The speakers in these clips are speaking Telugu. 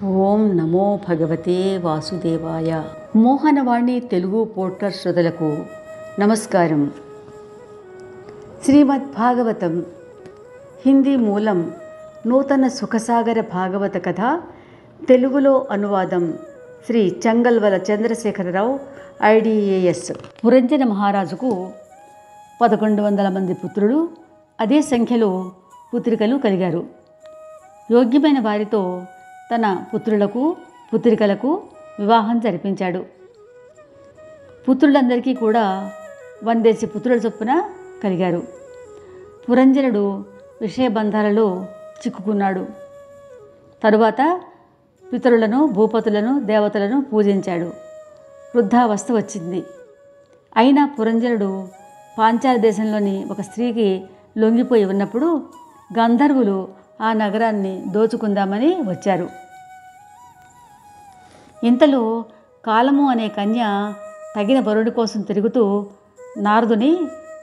ఓం నమో భగవతే వాసుదేవాయ. మోహనవాణి తెలుగు పోడ్కాస్ట్ శ్రోతలకు నమస్కారం. శ్రీమద్ భాగవతం హిందీ మూలం నూతన సుఖసాగర భాగవత కథ, తెలుగులో అనువాదం శ్రీ చంగల్వల చంద్రశేఖరరావు, IDAS. పురంజన మహారాజుకు 1100 మంది పుత్రులు, అదే సంఖ్యలో పుత్రికలు కలిగారు. యోగ్యమైన వారితో తన పుత్రులకు పుత్రికలకు వివాహం జరిపించాడు. పుత్రులందరికీ కూడా 100 పుత్రుల చొప్పున కలిగారు. పురంజనుడు విషయబంధాలలో చిక్కుకున్నాడు. తరువాత పితరులను, భూపతులను, దేవతలను పూజించాడు. వృద్ధావస్థ వచ్చింది. అయినా పురంజనుడు పాంచాల దేశంలోని ఒక స్త్రీకి లొంగిపోయి ఉన్నప్పుడు గంధర్వులు ఆ నగరాన్ని దోచుకుందామని వచ్చారు. ఇంతలో కాలము అనే కన్య తగిన వరుడి కోసం తిరుగుతూ నారదుని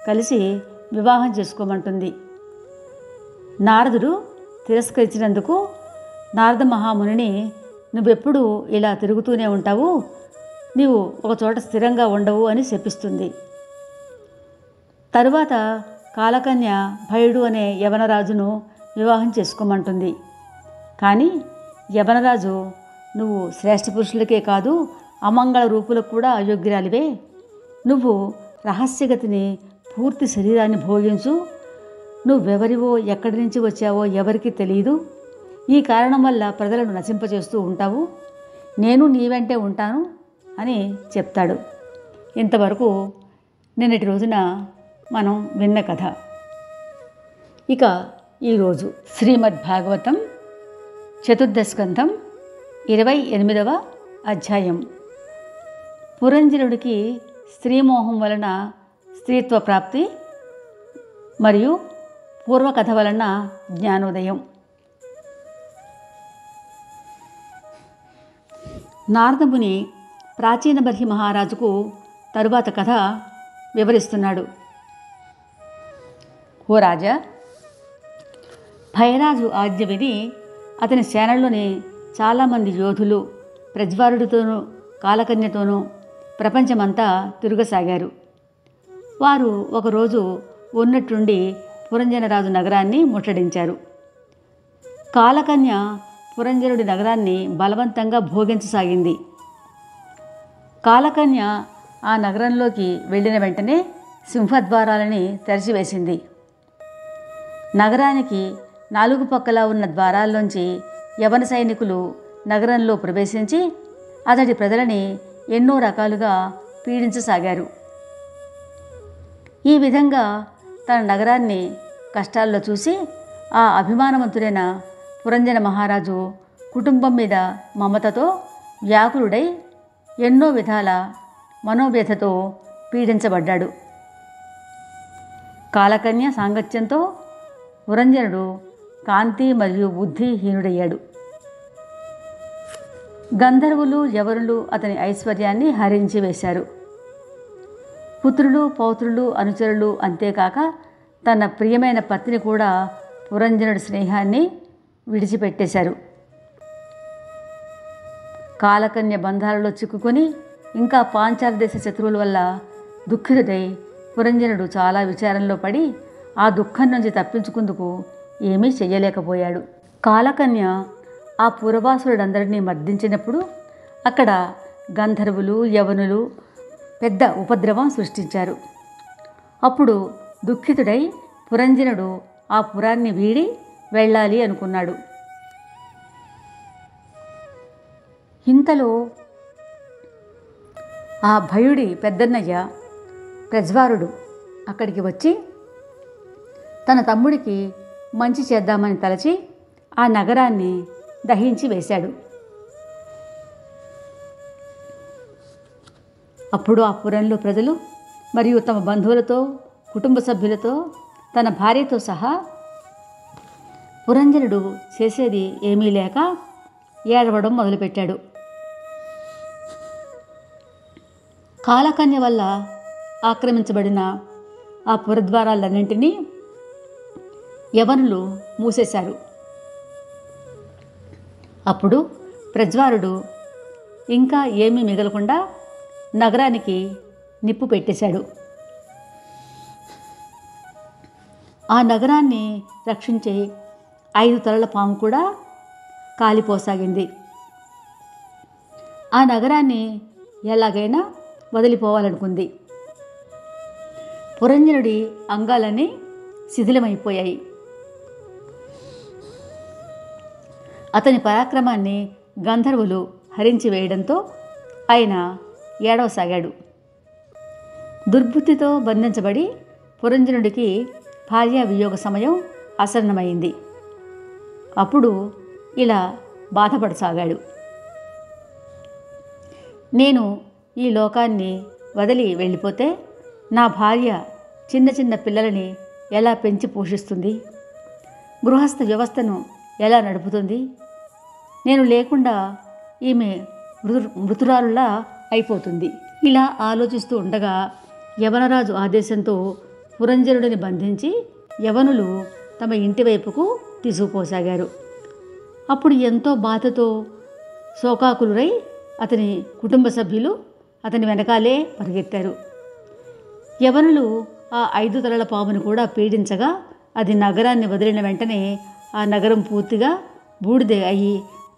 కలిసి వివాహం చేసుకోమంటుంది. నారదుడు తిరస్కరించినందుకు నారద మహామునిని, నువ్వెప్పుడు ఇలా తిరుగుతూనే ఉంటావు, నీవు ఒకచోట స్థిరంగా ఉండవు అని శపిస్తుంది. తరువాత కాలకన్య భయుడు అనే యవనరాజును వివాహం చేసుకోమంటుంది. కానీ యవనరాజు, నువ్వు శ్రేష్ఠ పురుషులకే కాదు అమంగళ రూపులకు కూడా అయోగ్యురాలివే. నువ్వు రహస్యగతిని పూర్తి శరీరాన్ని భోగించు. నువ్వెవరివో, ఎక్కడి నుంచి వచ్చావో ఎవరికి తెలియదు. ఈ కారణం వల్ల ప్రజలను నశింపచేస్తూ ఉంటావు. నేను నీ వెంటే ఉంటాను అని చెప్తాడు. ఇంతవరకు నిన్నటి రోజున మనం విన్న కథ. ఇక ఈరోజు శ్రీమద్ భాగవతం చతుర్థ స్కంధం 28వ అధ్యాయం. పురంజనుడికి స్త్రీమోహం వలన స్త్రీత్వ ప్రాప్తి మరియు పూర్వకథ వలన జ్ఞానోదయం. నారదముని ప్రాచీన బర్హి మహారాజుకు తరువాత కథ వివరిస్తున్నాడు. ఓ రాజా, భయరాజు ఆజ్ఞ విని అతని సేనల్లోని చాలామంది యోధులు ప్రజ్వారుడితోనూ కాలకన్యతోనూ ప్రపంచమంతా తిరగసాగారు. వారు ఒకరోజు ఉన్నట్టుండి పురంజనరాజు నగరాన్ని ముట్టడించారు. కాలకన్య పురంజనుడి నగరాన్ని బలవంతంగా భోగించసాగింది. కాలకన్య ఆ నగరంలోకి వెళ్ళిన వెంటనే సింహద్వారాలని తెరచివేసింది. నగరానికి 4 పక్కలా ఉన్న ద్వారాల్లోంచి యవన సైనికులు నగరంలో ప్రవేశించి అతడి ప్రజలని ఎన్నో రకాలుగా పీడించసాగారు. ఈ విధంగా తన నగరాన్ని కష్టాల్లో చూసి ఆ అభిమానవంతుడైన పురంజన మహారాజు కుటుంబం మీద మమతతో వ్యాకులుడై ఎన్నో విధాల మనోవ్యథతో పీడించబడ్డాడు. కాలకన్య సాంగత్యంతో పురంజనుడు కాంతి మరియు బుద్ధిహీనుడయ్యాడు. గంధర్వులు, యవనులు అతని ఐశ్వర్యాన్ని హరించి వేశారు. పుత్రులు, పౌత్రులు, అనుచరులు, అంతేకాక తన ప్రియమైన పత్ని కూడా పురంజనుడి స్నేహాన్ని విడిచిపెట్టేశారు. కాలకన్య బంధాలలో చిక్కుకొని ఇంకా పాంచాల దేశ శత్రువుల వల్ల దుఃఖితుడై పురంజనుడు చాలా విచారంలో పడి ఆ దుఃఖం నుంచి తప్పించుకుందుకు ఏమీ చెయ్యలేకపోయాడు. కాలకన్య ఆ పురవాసులందరినీ మర్దించినప్పుడు అక్కడ గంధర్వులు, యవనులు పెద్ద ఉపద్రవం సృష్టించారు. అప్పుడు దుఃఖితుడై పురంజనుడు ఆ పురాన్ని వీడి వెళ్ళాలి అనుకున్నాడు. ఇంతలో ఆ భయుడి పెద్దన్నయ్య ప్రజ్వారుడు అక్కడికి వచ్చి తన తమ్ముడికి మంచి చేద్దామని తలచి ఆ నగరాన్ని దహించి వేశాడు. అప్పుడు ఆ పురంలో ప్రజలు మరియు తమ బంధువులతో, కుటుంబ సభ్యులతో, తన భార్యతో సహా పురంజనుడు చేసేది ఏమీ లేక ఏడవడం మొదలుపెట్టాడు. కాలకన్య వల్ల ఆక్రమించబడిన ఆ పురద్వారాలన్నింటినీ యవనులు మూసేశారు. అప్పుడు ప్రజ్వారుడు ఇంకా ఏమీ మిగలకుండా నగరానికి నిప్పు పెట్టేశాడు. ఆ నగరాన్ని రక్షించే 5 తలల పాము కూడా కాలిపోసాగింది. ఆ నగరాన్ని ఎలాగైనా వదిలిపోవాలనుకుంది. పురంజనుడి అంగాలన్నీ శిథిలమైపోయాయి. అతని పరాక్రమాన్ని గంధర్వులు హరించి వేయడంతో ఆయన ఏడవసాగాడు. దుర్బుద్ధితో బంధించబడి పురంజనుడికి భార్యా వియోగ సమయం ఆసన్నమైంది. అప్పుడు ఇలా బాధపడసాగాడు. నేను ఈ లోకాన్ని వదిలి వెళ్ళిపోతే నా భార్య చిన్న చిన్న పిల్లలని ఎలా పెంచి పోషిస్తుంది? గృహస్థ వ్యవస్థను ఎలా నడుపుతుంది? నేను లేకుండా ఈమె మృతురాలులా అయిపోతుంది. ఇలా ఆలోచిస్తూ ఉండగా యవనరాజు ఆదేశంతో పురంజనుడిని బంధించి యవనులు తమ ఇంటి వైపుకు తీసుకుపోసాగారు. అప్పుడు ఎంతో బాధతో శోకాకులురై అతని కుటుంబ సభ్యులు అతని వెనకాలే పరిగెత్తారు. యవనులు ఆ 5 తలల పామును కూడా పీడించగా అది నగరాన్ని వదిలిన వెంటనే ఆ నగరం పూర్తిగా బూడిద అయి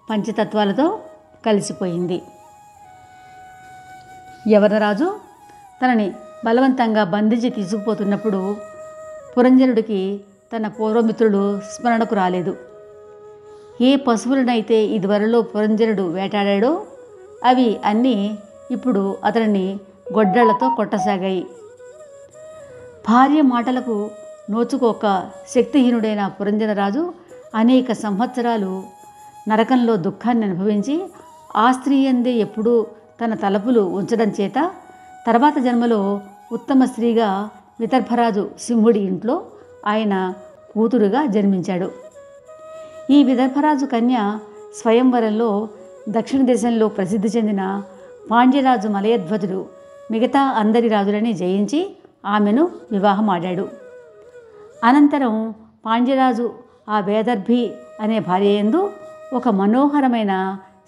పంచతత్వాలతో కలిసిపోయింది. యవనరాజు తనని బలవంతంగా బంధించి తీసుకుపోతున్నప్పుడు పురంజనుడికి తన పూర్వమిత్రులు స్మరణకు రాలేదు. ఏ పశువులనైతే ఇదివరలో పురంజనుడు వేటాడాడో అవి అన్నీ ఇప్పుడు అతనిని గొడ్డళ్లతో కొట్టసాగాయి. భార్య మాటలకు నోచుకోక శక్తిహీనుడైన పురంజనరాజు అనేక సంవత్సరాలు నరకంలో దుఃఖాన్ని అనుభవించి ఆ స్త్రీ యందే ఎప్పుడూ తన తలపులు ఉంచడం చేత తర్వాత జన్మలో ఉత్తమ స్త్రీగా విదర్భరాజు సింహుడి ఇంట్లో ఆయన కూతురుగా జన్మించాడు. ఈ విదర్భరాజు కన్య స్వయంవరంలో దక్షిణ దేశంలో ప్రసిద్ధి చెందిన పాండ్యరాజు మలయధ్వజుడు మిగతా అందరి రాజులని జయించి ఆమెను వివాహమాడాడు. అనంతరం పాండ్యరాజు ఆ వేదర్భి అనే భార్యయందు ఒక మనోహరమైన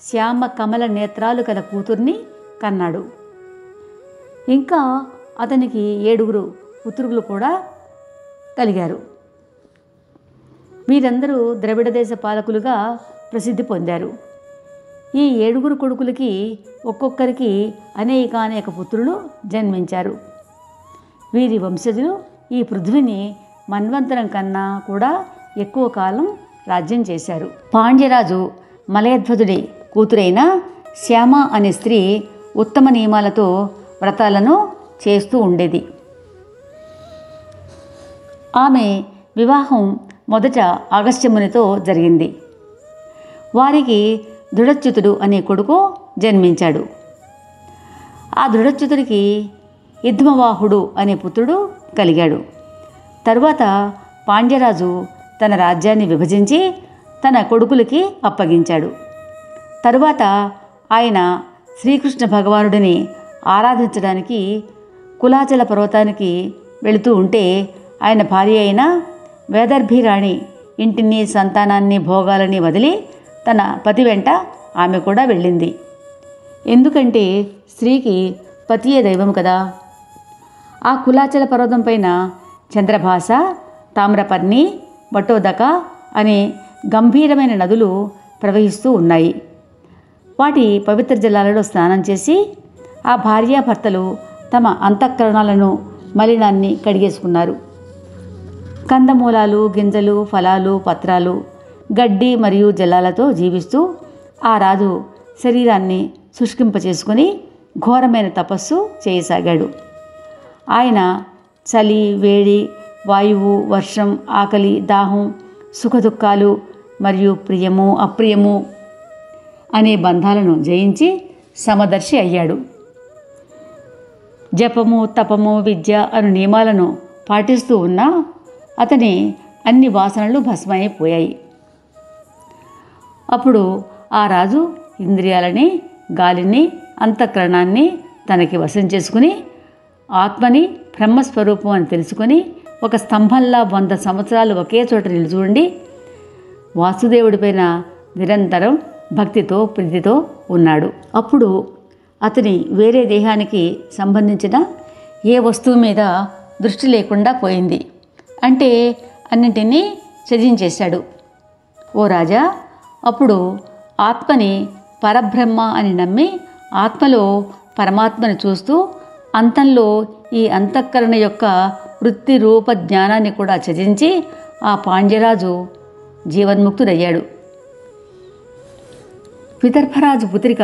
శ్యామ కమల నేత్రాలు కల కూతుర్ని కన్నాడు. ఇంకా అతనికి 7 పుత్రులు కూడా కలిగారు. వీరందరూ ద్రవిడ దేశ పాలకులుగా ప్రసిద్ధి పొందారు. ఈ 7 కొడుకులకి ఒక్కొక్కరికి అనేక పుత్రులు జన్మించారు. వీరి వంశజులు ఈ పృథ్వీని మన్వంతరం కన్నా కూడా ఎక్కువ కాలం రాజ్యం చేశారు. పాండ్యరాజు మలయధ్వజుడి కూతురైన శ్యామ అనే స్త్రీ ఉత్తమ నియమాలతో వ్రతాలను చేస్తూ ఉండేది. ఆమె వివాహం మొదట అగస్త్యమునితో జరిగింది. వారికి దృఢచ్యుతుడు అనే కొడుకు జన్మించాడు. ఆ దృఢచ్యుతుడికి యుధ్మవాహుడు అనే పుత్రుడు కలిగాడు. తరువాత పాండ్యరాజు తన రాజ్యాన్ని విభజించి తన కొడుకులకి అప్పగించాడు. తరువాత ఆయన శ్రీకృష్ణ భగవానుడిని ఆరాధించడానికి కులాచల పర్వతానికి వెళుతూ ఉంటే ఆయన భార్య అయిన వేదర్భిరాణి ఇంటిని సంతానాన్ని భోగాలని వదిలి తన పతి వెంట ఆమె కూడా వెళ్ళింది. ఎందుకంటే స్త్రీకి పతియే దైవం కదా. ఆ కులాచల పర్వతం పైన చంద్రభాస, తామ్రపర్ణి, బటోదక అనే గంభీరమైన నదులు ప్రవహిస్తూ ఉన్నాయి. వాటి పవిత్ర జలాలలో స్నానం చేసి ఆ భార్యాభర్తలు తమ అంతఃకరణాలను మలినాన్ని కడిగేసుకున్నారు. కందమూలాలు, గింజలు, ఫలాలు, పత్రాలు, గడ్డి మరియు జలాలతో జీవిస్తూ ఆ రాజు శరీరాన్ని శుష్కింపచేసుకుని ఘోరమైన తపస్సు చేయసాగాడు. ఆయన చలి, వేడి, వాయువు, వర్షం, ఆకలి, దాహం, సుఖదుఖాలు మరియు ప్రియము, అప్రియము అనే బంధాలను జయించి సమదర్శి అయ్యాడు. జపము, తపము, విద్య అను నియమాలను పాటిస్తూ ఉన్న అతని అన్ని వాసనలు భస్మైపోయాయి. అప్పుడు ఆ రాజు ఇంద్రియాలని, గాలిని, అంతఃకరణాన్ని తనకి వశం చేసుకుని ఆత్మని బ్రహ్మస్వరూపం అని తెలుసుకొని ఒక స్తంభంలా 100 సంవత్సరాలు ఒకే చోట నిలుచుండి వాసుదేవుడిపైన నిరంతరం భక్తితో ప్రీతితో ఉన్నాడు. అప్పుడు అతని వేరే దేహానికి సంబంధించిన ఏ వస్తువు మీద దృష్టి లేకుండా పోయింది. అంటే అన్నింటినీ త్యజించేశాడు. ఓ రాజా, అప్పుడు ఆత్మని పరబ్రహ్మ అని నమ్మి ఆత్మలో పరమాత్మని చూస్తూ అంతంలో ఈ అంతఃకరణ యొక్క వృత్తి రూప జ్ఞానాన్ని కూడా త్యజించి ఆ పాండ్యరాజు జీవన్ముక్తుడయ్యాడు. విదర్భరాజు పుత్రిక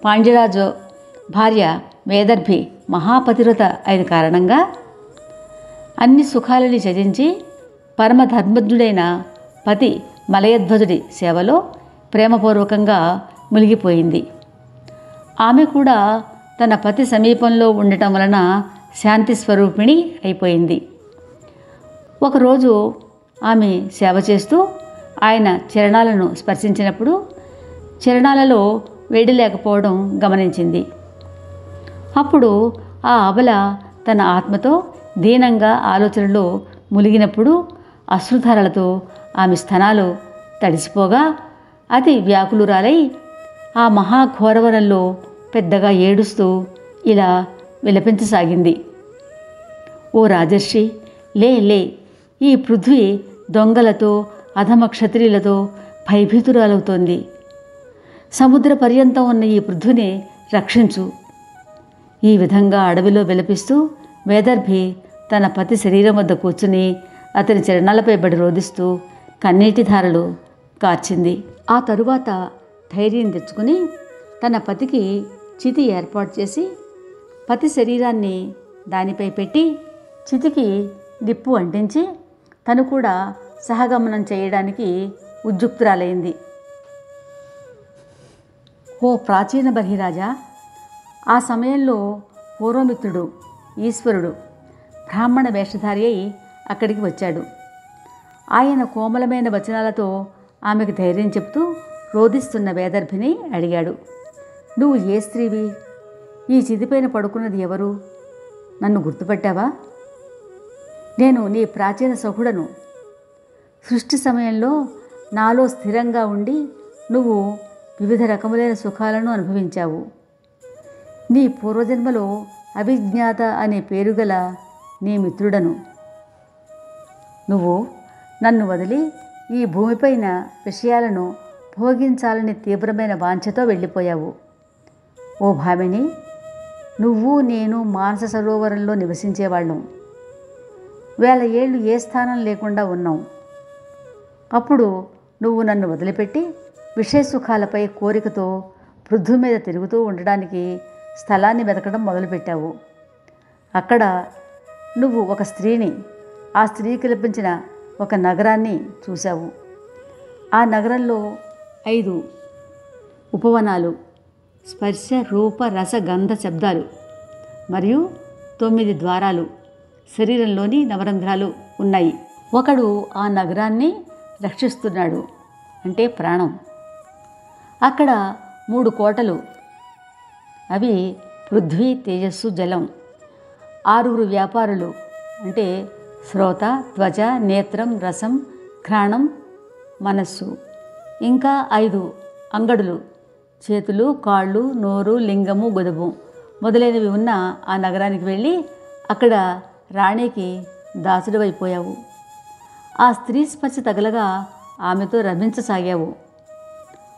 పాండ్యరాజు భార్య వేదర్భి మహాపతివ్రత అయిన కారణంగా అన్ని సుఖాలని త్యజించి పరమధర్మజ్ఞుడైన పతి మలయధ్వజుడి సేవలో ప్రేమపూర్వకంగా మునిగిపోయింది. ఆమె కూడా తన పతి సమీపంలో ఉండటం వలన శాంతి స్వరూపిణి అయిపోయింది. ఒకరోజు ఆమె సేవ చేస్తూ ఆయన చరణాలను స్పర్శించినప్పుడు చరణాలలో వేడి లేకపోవడం గమనించింది. అప్పుడు ఆ అబల తన ఆత్మతో దీనంగా ఆలోచనలో మునిగినప్పుడు అశ్రుధారలతో ఆమె స్తనాలు తడిసిపోగా అతి వ్యాకులురాలై ఆ మహాఘోరవనంలో పెద్దగా ఏడుస్తూ ఇలా విలపించసాగింది. ఓ రాజర్షి, లే లే, ఈ పృథ్వీ దొంగలతో అధమ క్షత్రియులతో భయభీతురాలవుతోంది. సముద్ర పర్యంతం ఉన్న ఈ పృథ్వీని రక్షించు. ఈ విధంగా అడవిలో విలపిస్తూ వేదర్భి తన పతి శరీరం వద్ద కూర్చుని అతని చరణాలపై బడి రోదిస్తూ కన్నీటి ధారలు కార్చింది. ఆ తరువాత ధైర్యం తెచ్చుకుని తన పతికి చితి ఏర్పాటు చేసి పతి శరీరాన్ని దానిపై పెట్టి చితికి నిప్పు అంటించి తను కూడా సహగమనం చేయడానికి ఉద్యుక్తురాలైంది. ఓ ప్రాచీన బహిరాజా, ఆ సమయంలో పూర్వమిత్రుడు ఈశ్వరుడు బ్రాహ్మణ వేషధారి అయి అక్కడికి వచ్చాడు. ఆయన కోమలమైన వచనాలతో ఆమెకు ధైర్యం చెప్తూ రోధిస్తున్న వేదర్భిని అడిగాడు. నువ్వు ఏ స్త్రీవి? ఈ చితిపైన పడుకున్నది ఎవరు? నన్ను గుర్తుపట్టావా? నేను నీ ప్రాచీన సఖుడను. సృష్టి సమయంలో నాలో స్థిరంగా ఉండి నువ్వు వివిధ రకములైన సుఖాలను అనుభవించావు. నీ పూర్వజన్మలో అవిజ్ఞాత అనే పేరుగల నీ మిత్రుడను. నువ్వు నన్ను వదిలి ఈ భూమిపైన విషయాలను భోగించాలని తీవ్రమైన వాంఛతో వెళ్ళిపోయావు. ఓ భామిని, నువ్వు నేను మానస సరోవరంలో నివసించేవాళ్ళం. 1000 ఏళ్ళు ఏ స్థానం లేకుండా ఉన్నాం. అప్పుడు నువ్వు నన్ను వదిలిపెట్టి విషయ సుఖాలపై కోరికతో పృథ్వీ మీద తిరుగుతూ ఉండడానికి స్థలాన్ని వెతకడం మొదలుపెట్టావు. అక్కడ నువ్వు ఒక స్త్రీని, ఆ స్త్రీ కల్పించిన ఒక నగరాన్ని చూశావు. ఆ నగరంలో 5 ఉపవనాలు, స్పర్శ రూప రస గంధ శబ్దాలు మరియు 9 ద్వారాలు, శరీరంలోని నవరంధ్రాలు ఉన్నాయి. ఒకడు ఆ నగరాన్ని రక్షిస్తున్నాడు, అంటే ప్రాణం. అక్కడ 3 కోటలు, అవి పృథ్వీ, తేజస్సు, జలం. 6 వ్యాపారులు, అంటే శ్రోత, త్వచ, నేత్రం, రసం, ఘ్రాణం, మనస్సు. ఇంకా 5 అంగడులు, చేతులు, కాళ్ళు, నోరు, లింగము, గుదము మొదలైనవి ఉన్న ఆ నగరానికి వెళ్ళి అక్కడ రాణికి దాసుడివైపోయావు. ఆ స్త్రీ స్పర్శ తగలగా ఆమెతో రమించసాగావు.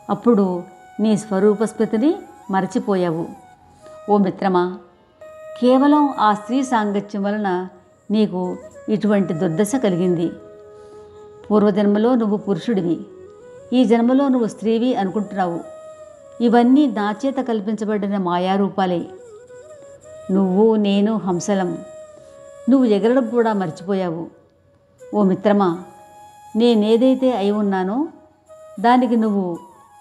అప్పుడు నీ స్వరూపస్మృతిని మరచిపోయావు. ఓ మిత్రమా, కేవలం ఆ స్త్రీ సాంగత్యం వలన నీకు ఇటువంటి దుర్దశ కలిగింది. పూర్వజన్మలో నువ్వు పురుషుడివి, ఈ జన్మలో నువ్వు స్త్రీవి అనుకుంటున్నావు. ఇవన్నీ నా చేత కల్పించబడిన మాయారూపాలే. నువ్వు నేను హంసలం. నువ్వు ఎగరడం కూడా మర్చిపోయావు. ఓ మిత్రమా, నేనేదైతే అయి ఉన్నానో దానికి నువ్వు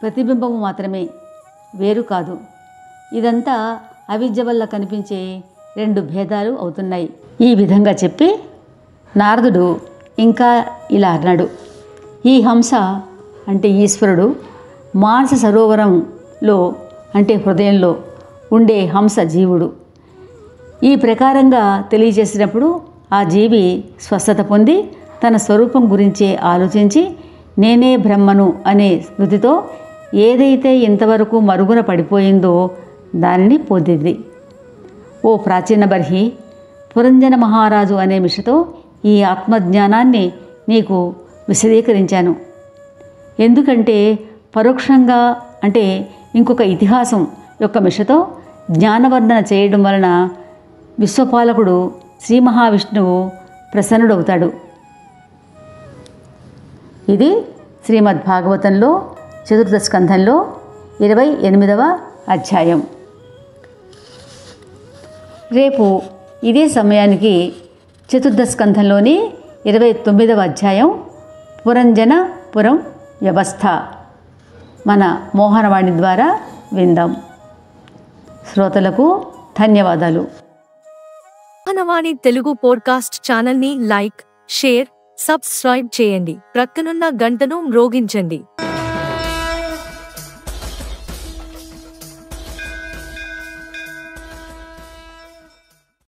ప్రతిబింబము మాత్రమే, వేరు కాదు. ఇదంతా అవిద్య వల్ల కనిపించే 2 భేదాలు అవుతున్నాయి. ఈ విధంగా చెప్పి నారదుడు ఇంకా ఇలా అన్నాడు. ఈ హంస అంటే ఈశ్వరుడు మానస సరోవరంలో, అంటే హృదయంలో ఉండే హంస జీవుడు. ఈ ప్రకారంగా తెలియజేసినప్పుడు ఆ జీవి స్వస్థత పొంది తన స్వరూపం గురించే ఆలోచించి నేనే బ్రహ్మను అనే స్మృతితో ఏదైతే ఇంతవరకు మరుగున పడిపోయిందో దానిని పొందింది. ఓ ప్రాచీన బర్హి, పురంజన మహారాజు అనే మిషతో ఈ ఆత్మజ్ఞానాన్ని నీకు విశదీకరించాను. ఎందుకంటే పరోక్షంగా అంటే ఇంకొక ఇతిహాసం యొక్క మిషతో జ్ఞానవర్ధన చేయడం వలన విశ్వపాలకుడు శ్రీ మహావిష్ణువు ప్రసన్నుడవుతాడు. ఇది శ్రీమద్భాగవతంలో చతుర్థ స్కంధంలో 28వ అధ్యాయం. రేపు ఇదే సమయానికి చతుర్థ స్కంధంలోని 29వ అధ్యాయం పురంజనపురం వ్యవస్థ మన మోహనవాణి ద్వారా విందాం. శ్రోతలకు ధన్యవాదాలు. మోహనవాణి తెలుగు పోడ్కాస్ట్ ఛానల్ని లైక్, షేర్, సబ్స్క్రైబ్ చేయండి. ప్రక్కనున్న గంటను మ్రోగించండి.